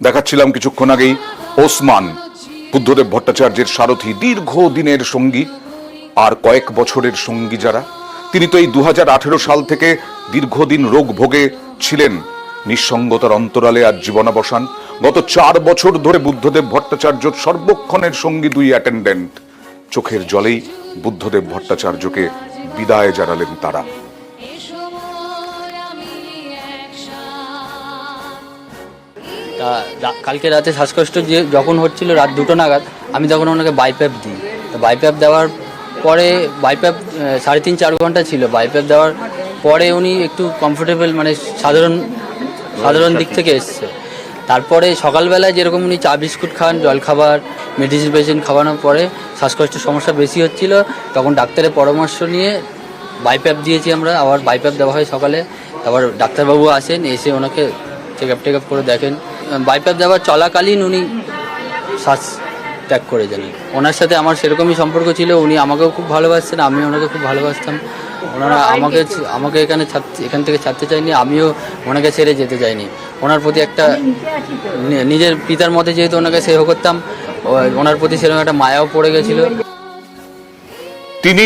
দেখাচ্ছিলাম কিছুক্ষণ আগেই ওসমান, বুদ্ধদেব ভট্টাচার্যের সারথি, দীর্ঘদিনের সঙ্গী আর কয়েক বছরের সঙ্গী যারা, তিনি তো এই 2018 সাল থেকে দীর্ঘদিন রোগ ভোগে ছিলেন। নিঃসঙ্গতার অন্তরালে আজ জীবনাবসান। গত 4 বছর ধরে বুদ্ধদেব ভট্টাচার্যর সর্বক্ষণের সঙ্গী দুই অ্যাটেন্ডেন্ট। চোখের জলেই বুদ্ধদেব ভট্টাচার্যকে বিদায় জানালেন তারা। কালকে রাতে শ্বাসকষ্ট যখন হচ্ছিল রাত 2টো নাগাদ, আমি তখন ওনাকে বাইপ্যাপ দিই। তো বাইপ্যাপ দেওয়ার পরে, বাইপ্যাপ 3.5-4 ঘন্টা ছিল। বাইপ্যাপ দেওয়ার পরে উনি একটু কমফোর্টেবল, মানে সাধারণ দিক থেকে এসছে। তারপরে সকালবেলায় যেরকম উনি চা বিস্কুট খান, জলখাবার, মেডিসিন খাওয়ানোর পরে শ্বাসকষ্টের সমস্যা বেশি হচ্ছিল, তখন ডাক্তারের পরামর্শ নিয়ে বাইপ্যাপ দিয়েছি আমরা। আবার বাইপ্যাপ দেওয়া হয় সকালে। তারপর ডাক্তারবাবু আসেন, এসে ওনাকে চেক আপ করে দেখেন। বাইপ্যাপ দেওয়ার চলাকালীন উনি শ্বাস ত্যাগ করে যান। ওনার সাথে আমার সেরকমই সম্পর্ক ছিল। উনি আমাকেও খুব ভালোবাসতেন, আমি ওনাকে খুব ভালোবাসতাম। ওনারা আমাকে এখান থেকে ছাড়তে চাইনি, আমিও ওনাকে ছেড়ে যেতে চাইনি। ওনার প্রতি একটা নিজের পিতার মতে যেহেতু ওনাকে সেবা করতাম, ওনার প্রতি সেরকম একটা মায়াও পড়ে গেছিল। তিনি